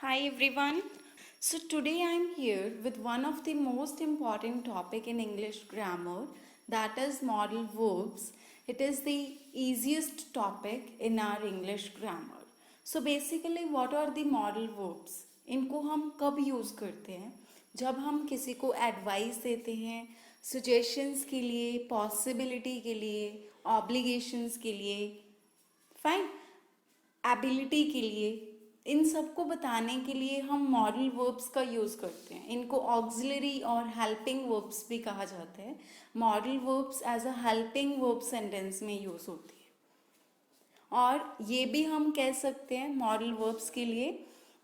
Hi everyone. So today I am here with one of the most important topic in English grammar, that is modal verbs. It is the easiest topic in our English grammar. So basically what are the modal verbs? इनको हम कब use करते हैं? जब हम किसी को advice देते हैं, सजेशंस के लिए, पॉसिबिलिटी के लिए, ऑब्लिगेशंस के लिए, फाइन, एबिलिटी के लिए, इन सबको बताने के लिए हम मॉडल वर्ब्स का यूज़ करते हैं. इनको ऑक्सिलरी और हेल्पिंग वर्ब्स भी कहा जाता है. Modal verbs as a helping verb sentence में यूज़ होती है. और ये भी हम कह सकते हैं मॉडल वर्ब्स के लिए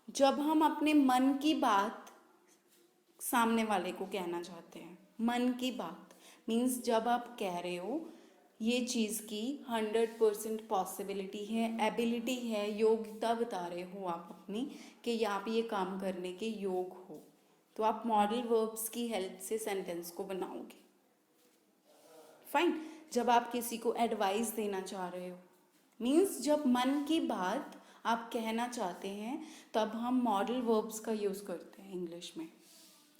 जब हम अपने मन की बात सामने वाले को कहना चाहते हैं. मन की बात मीन्स जब आप कह रहे हो ये चीज़ की 100% पॉसिबिलिटी है, एबिलिटी है, योग्यता बता रहे हो आप अपनी कि आप ये काम करने के योग हो, तो आप मॉडल वर्ब्स की हेल्प से सेंटेंस को बनाओगे. फाइन. जब आप किसी को एडवाइस देना चाह रहे हो मीन्स जब मन की बात आप कहना चाहते हैं तब हम मॉडल वर्ब्स का यूज़ करते हैं इंग्लिश में.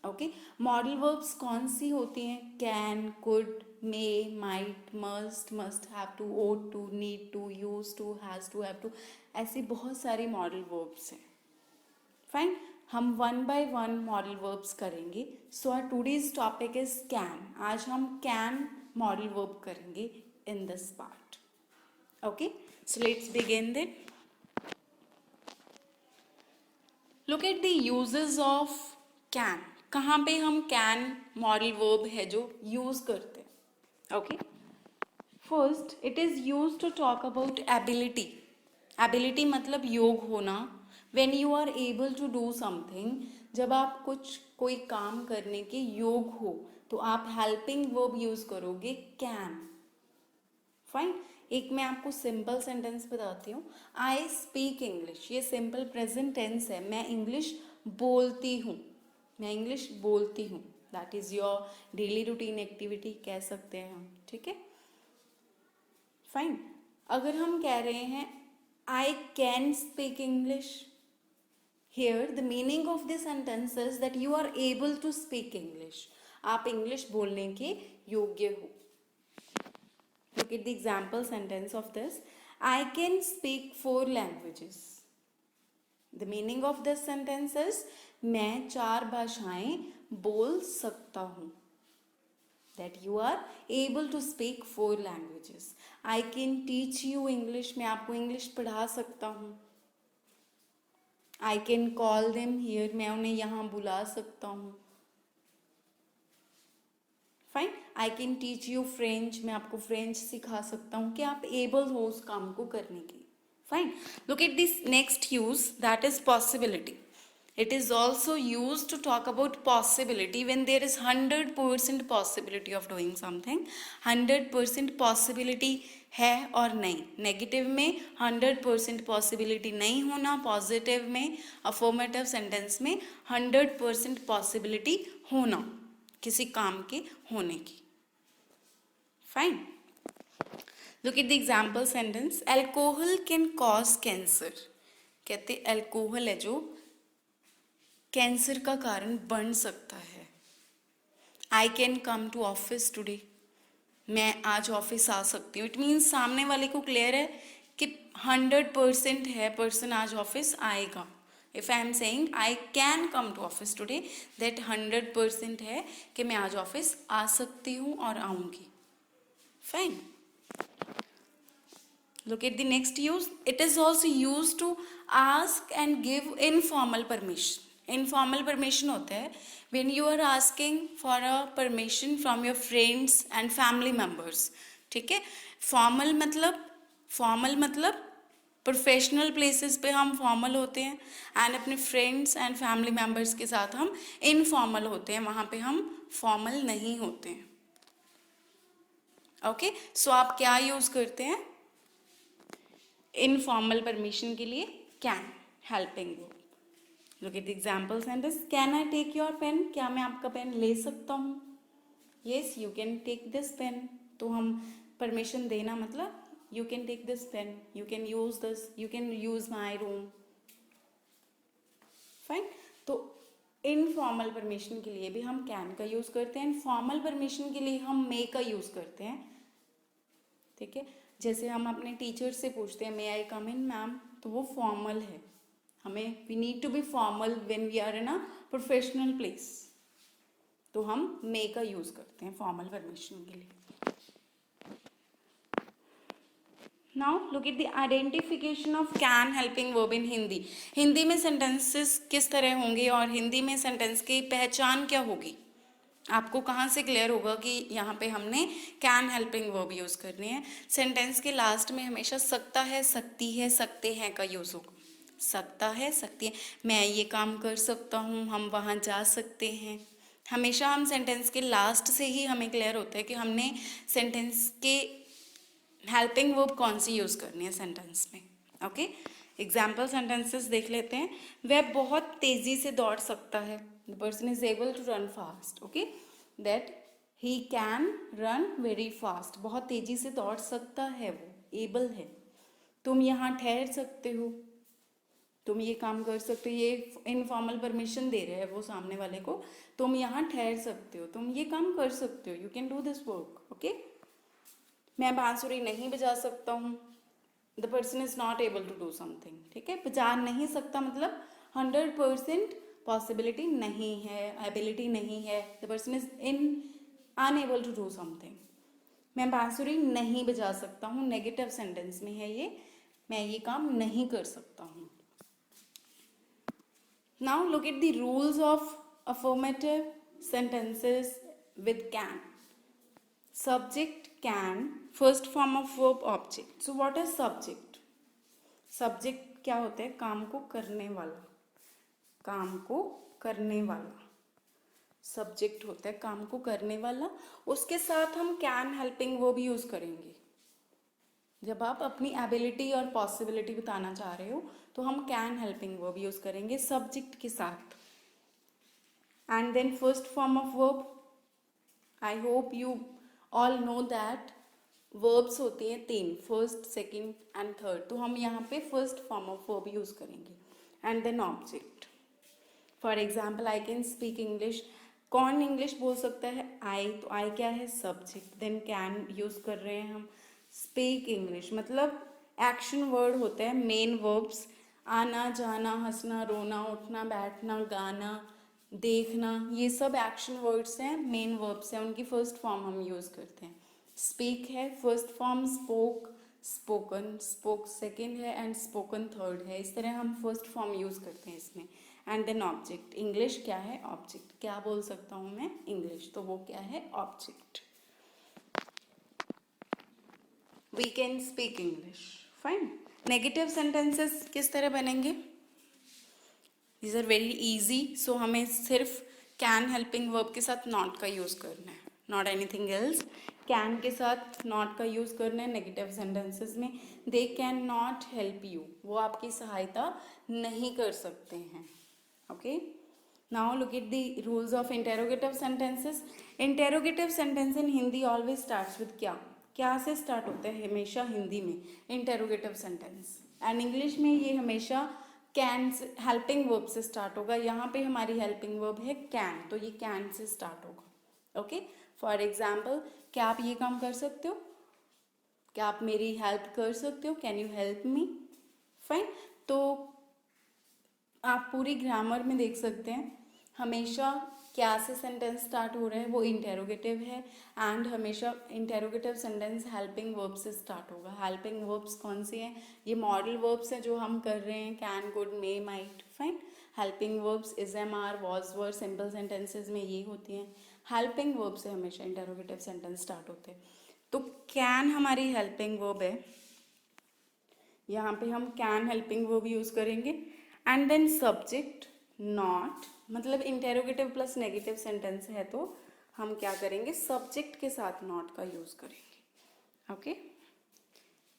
ओके. मॉडल वर्ब्स कौन सी होती हैं? Can, could, may, might, must have to, ought to, need to, use to, has to, have to, ऐसी बहुत सारी मॉडल वर्ब्स हैं. फाइन. हम one by one modal verbs करेंगे. So our today's topic is can. आज हम can modal verb करेंगे in this part. Okay. So let's begin then. Look at the uses of can. कहाँ पे हम can modal verb है जो use करते हैं. Okay. First it is use to talk about ability. Ability मतलब योग होना. When you are able to do something, जब आप कोई काम करने के योग हो तो आप हेल्पिंग वर्ब यूज करोगे कैन. फाइन. एक मैं आपको सिंपल सेंटेंस बताती हूँ. I speak English. ये सिंपल प्रेजेंट टेंस है. मैं इंग्लिश बोलती हूँ. मैं इंग्लिश बोलती हूँ. That is your daily routine activity कह सकते हैं हम. ठीक है. फाइन. अगर हम कह रहे हैं I can speak English, here the meaning of this sentence is that you are able to speak English. आप इंग्लिश बोलने के योग्य हो. Look at the example sentence of this. I can speak 4 languages. The meaning of this sentence is मैं 4 भाषाएं बोल सकता हूँ. That you are able to speak 4 languages. I can teach you English. मैं आपको इंग्लिश पढ़ा सकता हूँ. I can call them here. मैं उन्हें यहाँ बुला सकता हूँ. Fine. I can teach you French. मैं आपको फ्रेंच सिखा सकता हूँ कि आप एबल हो उस काम को करने के. Fine. Look at this next use that is possibility. It is also use to talk about possibility when there is 100% possibility of doing something. 100% possibility है और नहीं. नेगेटिव में 100% पॉसिबिलिटी नहीं होना. पॉजिटिव में अफर्मेटिव सेंटेंस में 100% पॉसिबिलिटी होना किसी काम के होने की. Fine. Look at the example sentence. Alcohol can cause cancer. कहते एल्कोहल है जो कैंसर का कारण बन सकता है. I can come to office today. मैं आज ऑफिस आ सकती हूँ. इट मीन्स सामने वाले को क्लियर है कि 100% है पर्सन आज ऑफिस आएगा. If I am saying I can come to office today, that 100% है कि मैं आज ऑफिस आ सकती हूँ और आऊँगी. Fine. Look at the next use. It is also used to ask and give informal permission. Informal permission होता है when you are asking for a permission from your friends and family members. ठीक है. formal मतलब professional places पे हम formal होते हैं and अपने फ्रेंड्स एंड फैमिली मेम्बर्स के साथ हम इनफॉर्मल होते हैं. वहाँ पे हम फॉर्मल नहीं होते हैं. ओके. सो आप क्या यूज़ करते हैं इनफॉर्मल परमिशन के लिए? Can. Helping verb. Look at the example sentence. Can I take your pen. क्या मैं आपका पेन ले सकता हूँ? Yes, you can take this pen. तो हम परमिशन देना मतलब you can take this pen, you can use this, you can use my room. Fine. तो इनफॉर्मल परमिशन के लिए भी हम कैन का यूज़ करते हैं, फॉर्मल परमिशन के लिए हम मे का यूज़ करते हैं, ठीक है। जैसे हम अपने टीचर से पूछते हैं मे आई कम इन मैम, तो वो फॉर्मल है, हमें we need to be formal when we are in a professional place, तो हम मे का यूज़ करते हैं फॉर्मल परमिशन के लिए। Now look at the identification of can helping verb in Hindi. Hindi में सेंटेंसेस किस तरह होंगे और हिंदी में सेंटेंस की पहचान क्या होगी, आपको कहाँ से क्लियर होगा कि यहाँ पे हमने कैन हेल्पिंग वर्ब यूज़ करनी है। सेंटेंस के लास्ट में हमेशा सकता है, सकती है, सकते हैं का यूज़ होगा। सकता है, सकती है, मैं ये काम कर सकता हूँ, हम वहाँ जा सकते हैं। हमेशा हम सेंटेंस के लास्ट से ही हमें क्लियर होता है कि हमने सेंटेंस के हेल्पिंग वर्ब कौन सी यूज़ करनी है सेंटेंस में। ओके, एग्जाम्पल सेंटेंसेस देख लेते हैं। वह बहुत तेज़ी से दौड़ सकता है, the person is able to run fast. Okay, that he can run very fast, बहुत तेज़ी से दौड़ सकता है, वो एबल है। तुम यहाँ ठहर सकते हो, तुम ये काम कर सकते हो, ये इनफॉर्मल परमिशन दे रहे हैं वो सामने वाले को, तुम यहाँ ठहर सकते हो, तुम ये काम कर सकते हो, you can do this work. Okay, मैं बांसुरी नहीं बजा सकता हूँ, the person is not able to do something. ठीक है, बजा नहीं सकता मतलब 100% पॉसिबिलिटी नहीं है, एबिलिटी नहीं है, the person is unable to do something. मैं बांसुरी नहीं बजा सकता हूँ, नेगेटिव सेंटेंस में है ये, मैं ये काम नहीं कर सकता हूँ। Now look at the rules of affirmative sentences with can. Subject can, first form of verb object. So what is subject? Subject क्या होता है, काम को करने वाला, काम को करने वाला सब्जेक्ट होता है, काम को करने वाला। उसके साथ हम कैन हेल्पिंग वर्ब यूज करेंगे। जब आप अपनी एबिलिटी और पॉसिबिलिटी बताना चाह रहे हो तो हम कैन हेल्पिंग वर्ब यूज करेंगे सब्जेक्ट के साथ। And then first form of verb, I hope you all know that verbs होती हैं 3, फर्स्ट, सेकंड एंड थर्ड, तो हम यहाँ पे first form of verb use करेंगे। And then object, for example I can speak English, कौन English बोल सकता है, आई, तो आई क्या है, सब्जेक्ट, देन कैन यूज कर रहे हैं हम, स्पीक इंग्लिश मतलब एक्शन वर्ड होते हैं, मेन वर्ब्स, आना जाना, हंसना रोना, उठना बैठना, गाना देखना, ये सब एक्शन वर्ड्स हैं, मेन वर्ब्स हैं, उनकी फर्स्ट फॉर्म हम यूज करते हैं। स्पीक है first form, spoke, spoken, spoke second है एंड स्पोकन थर्ड है, इस तरह हम फर्स्ट फॉर्म यूज करते हैं इसमें। एंड देन ऑब्जेक्ट, इंग्लिश क्या है, ऑब्जेक्ट, क्या बोल सकता हूँ मैं, इंग्लिश, तो वो क्या है, object. We can speak English, fine. Negative sentences किस तरह बनेंगे, these are very easy, so हमें सिर्फ कैन हेल्पिंग वर्ब के साथ नॉट का यूज करना है, नॉट एनीथिंग एल्स। कैन के साथ नॉट का यूज करना है नेगेटिव सेंटेंसेस में। They can not help you, वो आपकी सहायता नहीं कर सकते हैं। Okay, now look at the rules of interrogative sentences. Interrogative sentence in Hindi always starts with क्या, क्या से स्टार्ट होता है हमेशा हिंदी में इंटेरोगेटिव सेंटेंस, एंड इंग्लिश में ये हमेशा कैन हेल्पिंग वर्ब से स्टार्ट होगा। यहाँ पे हमारी हेल्पिंग वर्ब है कैन, तो ये कैन से स्टार्ट होगा। ओके, फॉर एग्जाम्पल, क्या आप ये काम कर सकते हो, क्या आप मेरी हेल्प कर सकते हो, can you help me, fine. तो आप पूरी ग्रामर में देख सकते हैं हमेशा क्या से सेंटेंस स्टार्ट हो रहा है, वो इंटेरोगेटिव है, एंड हमेशा इंटेरोगेटिव सेंटेंस हेल्पिंग वर्ब से स्टार्ट होगा। हेल्पिंग वर्ब्स कौन सी हैं, ये मॉडल वर्ब्स हैं जो हम कर रहे हैं, can, could, may, might, fine. Helping verbs is am are, was, were, simple sentences में ये होती हैं। हेल्पिंग वर्ब से हमेशा इंटेरोगेटिव सेंटेंस स्टार्ट होते हैं। तो कैन हमारी हेल्पिंग वर्ब है, यहाँ पे हम कैन हेल्पिंग वर्ब यूज करेंगे। एंड देन सब्जेक्ट नॉट, मतलब इंटेरोगेटिव प्लस नेगेटिव सेंटेंस है तो हम क्या करेंगे, सब्जेक्ट के साथ नॉट का यूज करेंगे। Okay,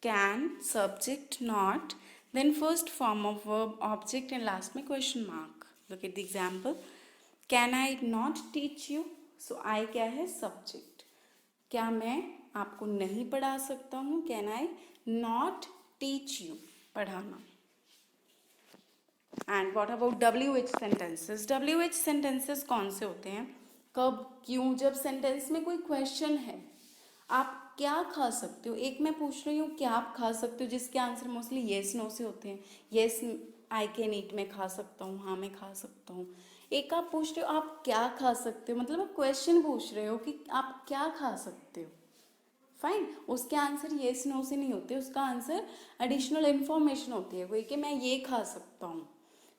can, subject, not, then first form of verb object and last में question mark. Look at the example, can I not teach you, so I क्या है, सब्जेक्ट, क्या मैं आपको नहीं पढ़ा सकता हूँ, can I not teach you, पढ़ाना। And what about WH sentences? WH sentences कौन से होते हैं? कब, क्यों, जब सेंटेंस में कोई क्वेश्चन है, आप क्या खा सकते हो, एक मैं पूछ रही हूँ क्या आप खा सकते हो, जिसके आंसर मोस्टली येस नो से होते हैं। येस आई कैन ईट, मैं खा सकता हूँ, हाँ मैं खा सकता हूँ। एक आप पूछ रहे हो आप क्या खा सकते हो, मतलब आप क्वेश्चन पूछ रहे हो कि आप क्या खा सकते हो। फाइन, उसके आंसर येस नो से नहीं होते, उसका आंसर एडिशनल इन्फॉर्मेशन होती है कोई, कि मैं ये खा सकता हूँ।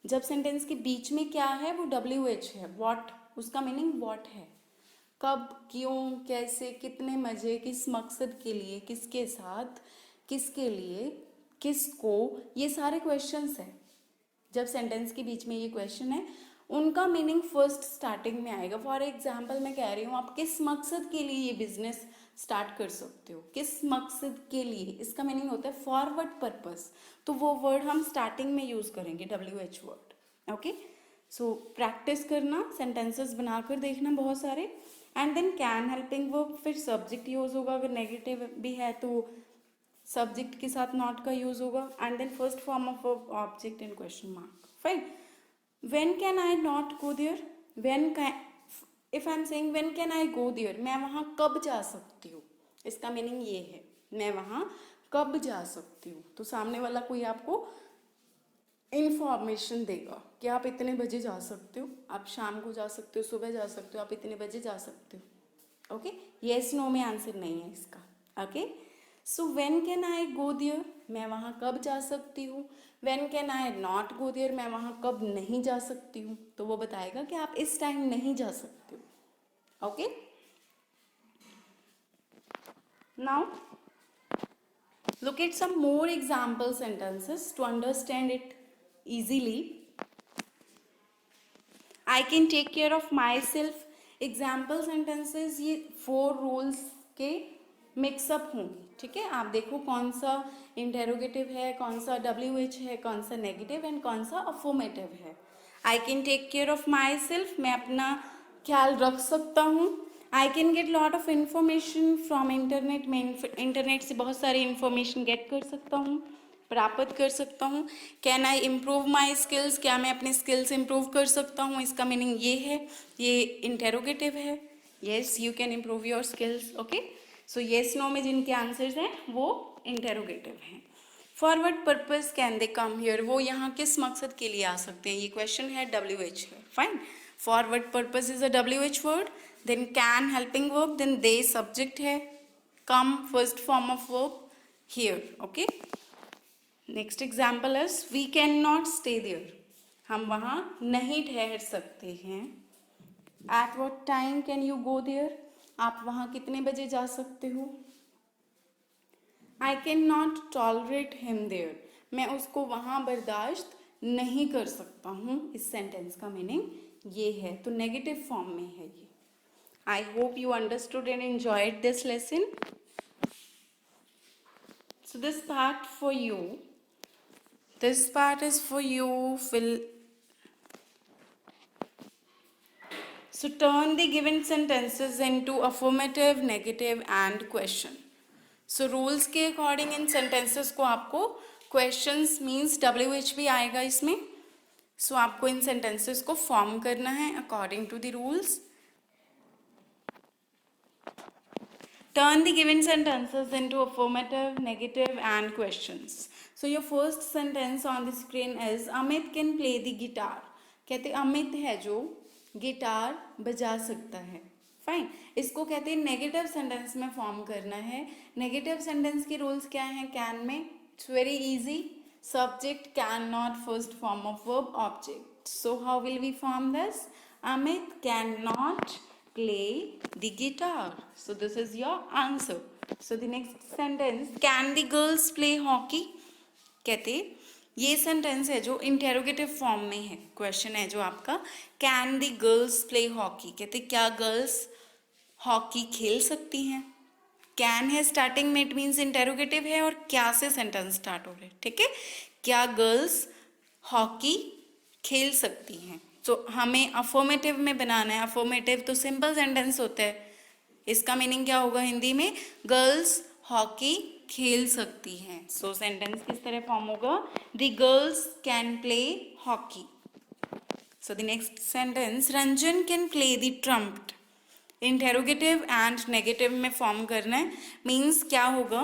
जब सेंटेंस के बीच में क्या है वो WH है, व्हाट, उसका मीनिंग व्हाट है। कब, क्यों, कैसे, कितने मजे, किस मकसद के लिए, किसके साथ, किसके लिए, किसको, ये सारे क्वेश्चंस हैं। जब सेंटेंस के बीच में ये क्वेश्चन है, उनका मीनिंग फर्स्ट स्टार्टिंग में आएगा। फॉर एग्जाम्पल मैं कह रही हूँ आप किस मकसद के लिए ये बिजनेस स्टार्ट कर सकते हो, किस मकसद के लिए, इसका मीनिंग होता है फॉरवर्ड पर्पस। तो वो वर्ड हम स्टार्टिंग में यूज करेंगे, WH word. Okay, so practice करना, सेंटेंसेस बनाकर देखना बहुत सारे। And then can helping verb, फिर सब्जेक्ट यूज होगा, अगर नेगेटिव भी है तो सब्जेक्ट के साथ नॉट का यूज होगा। And then first form of object in question mark. Fine, when can I not go there, when can, if I am saying when can I go there, मैं वहाँ कब जा सकती हूँ, इसका मीनिंग ये है मैं वहाँ कब जा सकती हूँ। तो सामने वाला कोई आपको इंफॉर्मेशन देगा कि आप इतने बजे जा सकते हो, आप शाम को जा सकते हो, सुबह जा सकते हो, आप इतने बजे जा सकते हो। ओके, येस नो में आंसर नहीं है इसका। Okay, so when can I go there, मैं वहाँ कब जा सकती हूँ। When can I not go there, मैं वहाँ कब नहीं जा सकती हूँ। तो वो बताएगा कि आप इस टाइम नहीं जा सकते हो। Okay, now look at some more example sentences to understand it easily. I can take care of myself. Example sentences ये 4 रूल्स के मिक्सअप होंगे, ठीक है। आप देखो कौन सा इंटेरोगेटिव है, कौन सा WH है, कौन सा नेगेटिव एंड कौन सा अफर्मेटिव है। I can take care of myself, मैं अपना ख्याल रख सकता हूँ। I can get lot of information from internet, मैं इंटरनेट से बहुत सारी इंफॉर्मेशन गेट कर सकता हूँ, प्राप्त कर सकता हूँ। Can I improve my skills, क्या मैं अपने स्किल्स इम्प्रूव कर सकता हूँ, इसका मीनिंग ये है, ये इंटेरोगेटिव है। Yes you can improve your skills. Okay, so yes no में जिनके आंसर्स हैं वो इंटेरोगेटिव हैं। Forward purpose, can they come here, वो यहाँ किस मकसद के लिए आ सकते हैं, ये क्वेश्चन है, WH है। Fine, forward purpose is a WH word, then can helping verb, then the subject है, come first form of verb here. Okay, next example is we can not stay there, हम वहाँ नहीं ठहर सकते हैं। At what time can you go there, आप वहाँ कितने बजे जा सकते हो। I can not tolerate him there, मैं उसको वहाँ बर्दाश्त नहीं कर सकता हूँ। इस सेंटेंस का मीनिंग ये है, तो नेगेटिव फॉर्म में है ये। आई hope you understood and enjoyed this lesson. So this part for you, this part is for you. So turn the given sentences into affirmative, negative and question. So rules के according इन sentences को आपको questions means WH भी आएगा इसमें। So आपको इन sentences को form करना है according to the rules. Turn the given sentences into affirmative, negative and questions. So your first sentence on the screen is Amit can play the guitar. कहते अमित है जो गिटार बजा सकता है। फाइन, इसको कहते हैं नेगेटिव सेंटेंस में फॉर्म करना है। नेगेटिव सेंटेंस के रूल्स क्या हैं कैन में? It's very easy, subject can not first form of verb object. So how will we form this? Amit cannot play the guitar. So this is your answer. So the next sentence, can the girls play hockey? कहते ये sentence है जो interrogative form में है, question है जो आपका, can the girls play hockey, कहते क्या गर्ल्स हॉकी खेल सकती हैं। कैन है स्टार्टिंग में, इट मीन्स इंटेरोगेटिव है, और क्या से सेंटेंस स्टार्ट हो रहे हैं, ठीक है। क्या गर्ल्स हॉकी खेल सकती हैं, तो हमें अफर्मेटिव में बनाना है। अफर्मेटिव तो सिंपल सेंटेंस होता है, इसका मीनिंग क्या होगा हिंदी में? गर्ल्स हॉकी खेल सकती हैं. सो सेंटेंस किस तरह फॉर्म होगा? The girls can play hockey. So the next sentence, Ranjan can play the trumpet. Interrogative and negative में फॉर्म करना है. मीन्स क्या होगा?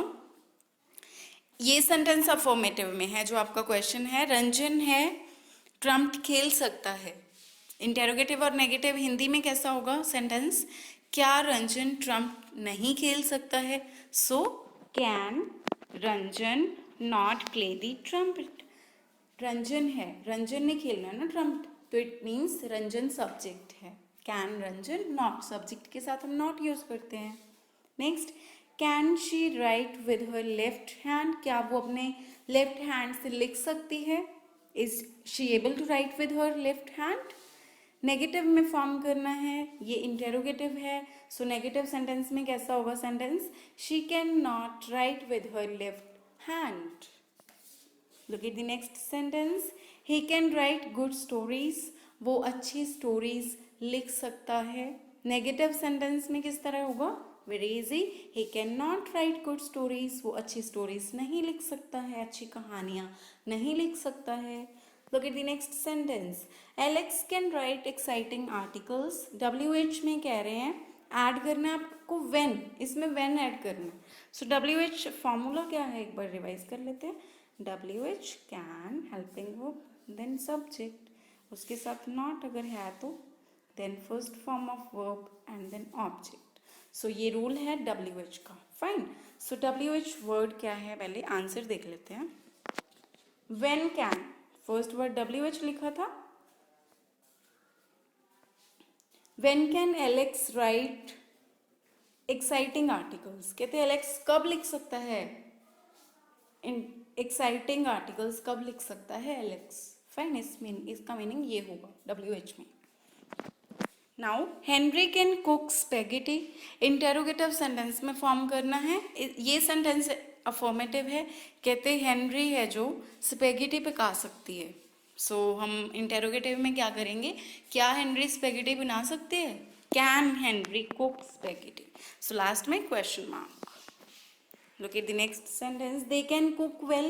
ये सेंटेंस अफर्मेटिव में है. जो आपका क्वेश्चन है, रंजन है ट्रम्प खेल सकता है. इंटेरोगेटिव और नेगेटिव हिंदी में कैसा होगा सेंटेंस? क्या रंजन ट्रम्प नहीं खेल सकता है? So can Ranjan not play the trumpet. Ranjan है, रंजन ने खेलना है ना ट्रम्प, तो इट मीन्स रंजन सब्जेक्ट है. कैन रंजन नॉट, सब्जेक्ट के साथ हम नॉट यूज करते हैं. Next, can she write with her left hand. क्या वो अपने लेफ्ट हैंड से लिख सकती है? Is she able to write with her left hand. Negative में फॉर्म करना है, ये इंटेरोगेटिव है. सो नेगेटिव सेंटेंस में कैसा होगा sentence? She can not right with her left hand. Look at the next sentence. He can write good stories. वो अच्छी स्टोरीज लिख सकता है. नेगेटिव सेंटेंस में किस तरह होगा? Very easy. He cannot write good stories. वो अच्छी स्टोरीज नहीं लिख सकता है, अच्छी कहानियाँ नहीं लिख सकता है. Look at the next sentence. Alex can write exciting articles. WH में कह रहे हैं ऐड करना है आपको when. इसमें when ऐड करना है. So WH फॉर्मूला क्या है एक बार रिवाइज कर लेते हैं. WH can helping verb then subject, उसके साथ not अगर है तो then first form of verb and then object. So ये रूल है WH का. फाइन. So WH वर्ड क्या है पहले आंसर देख लेते हैं. when can, first word WH लिखा था. when can Alex write exciting articles. कहते हैं एलेक्स कब लिख सकता है एक्साइटिंग आर्टिकल्स, कब लिख सकता है एलेक्स. फाइन. इसका मीनिंग ये होगा WH में. Now Henry can cook spaghetti. Interrogative sentence में फॉर्म करना है. ये सेंटेंस अफर्मेटिव है. कहते हेनरी है जो स्पेगेटी पका सकती है. सो हम इंटेरोगेटिव में क्या करेंगे? क्या हेनरी स्पेगेटी बना सकते हैं? Can Henry cook spaghetti. So last में question mark. Look at the next sentence. They can cook well.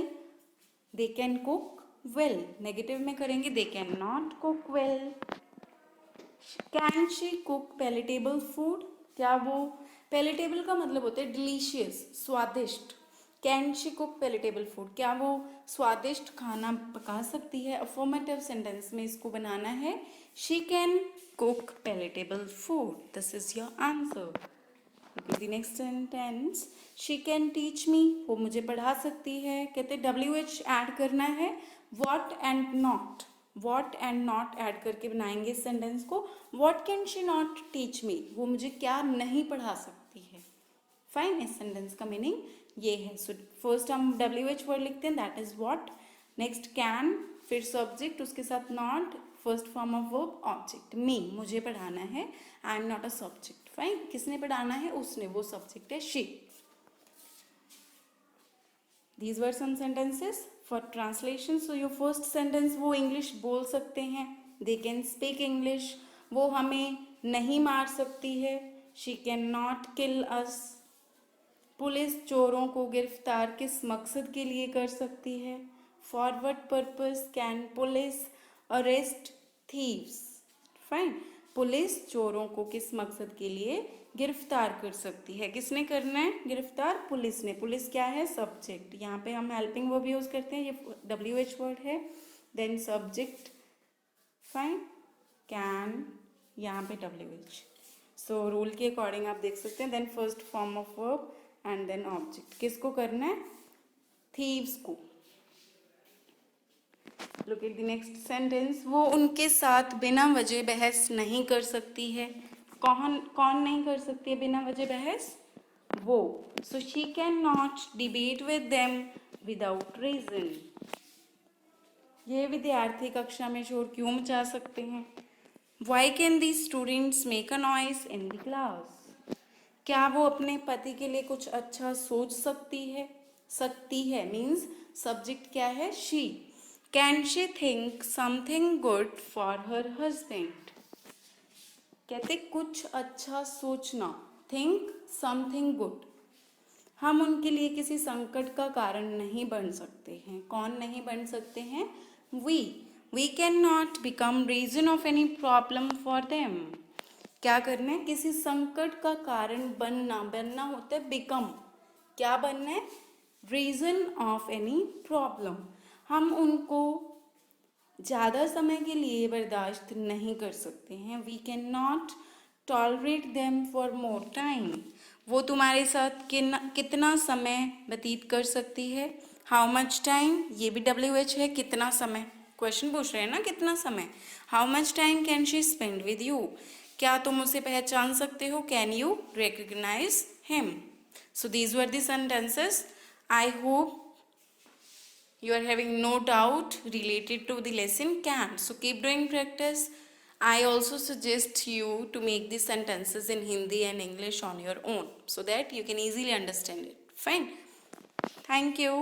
They can cook well. Negative में करेंगे they cannot cook well. Can she cook palatable food? क्या वो palatable का मतलब होता है delicious, स्वादिष्ट. Can she cook palatable food? क्या वो स्वादिष्ट खाना पका सकती है? Affirmative sentence में इसको बनाना है. She can cook palatable food. This is your answer. The next sentence, she can teach me. वो मुझे पढ़ा सकती है. कहते WH ऐड करना है. what and not. what and not add करके बनाएंगे इस सेंटेंस को. what can she not teach me. वो मुझे क्या नहीं पढ़ा सकती है. फाइन. इस सेंटेंस का मीनिंग ये है. सो फर्स्ट हम WH वर्ड लिखते हैं, that is what. Next can, फिर सब्जेक्ट, उसके साथ not, first form of verb object. Me, मुझे पढ़ाना है. I am not a subject. Fine. किसने पढ़ाना है? उसने. वो सब्जेक्ट है she. These were some sentences for translation. So your first sentence, वो इंग्लिश बोल सकते हैं. They can speak English. वो हमें नहीं मार सकती है. She cannot kill us. Police चोरों को गिरफ्तार किस मकसद के लिए कर सकती है? For what purpose can police arrest thieves? Fine. Police चोरों को किस मकसद के लिए गिरफ्तार कर सकती है? किसने करना है गिरफ्तार? पुलिस ने. पुलिस क्या है? सब्जेक्ट. यहाँ पे हम हेल्पिंग वर्ब यूज करते हैं. ये WH वर्ड है. Then subject. फाइन. कैन, यहाँ पे WH. सो रूल के अकॉर्डिंग आप देख सकते हैं. Then first form of verb and then object. किसको करना है? थीव्स को. Look at the next sentence. वो उनके साथ बिना वजह बहस नहीं कर सकती है. कौन कौन नहीं कर सकती है बिना वजह बहस? वो. So she can not debate with them without reason. ये विद्यार्थी कक्षा में शोर क्यों मचा सकते हैं? Why can the students make a noise in the class. क्या वो अपने पति के लिए कुछ अच्छा सोच सकती है मीन्स सब्जेक्ट क्या है? She. Can she think something good for her husband. कहते कुछ अच्छा सोचना. Think something good. हम उनके लिए किसी संकट का कारण नहीं बन सकते हैं। कौन नहीं बन सकते हैं? We can not become reason of any problem for them. क्या करना है? किसी संकट का कारण बनना होता है बिकम। क्या बनना है? Reason of any problem. हम उनको ज़्यादा समय के लिए बर्दाश्त नहीं कर सकते हैं। We can not tolerate them for more time. वो तुम्हारे साथ कितना समय व्यतीत कर सकती है? हाउ मच टाइम, ये भी WH है, कितना समय। क्वेश्चन पूछ रहे हैं ना, कितना समय। How much time can she spend with you. क्या तुम उसे पहचान सकते हो? Can you recognise him. So these were the sentences. I hope you are having no doubt related to the lesson. Can. So keep doing practice. I also suggest you to make these sentences in Hindi and English on your own so that you can easily understand it. Fine. Thank you.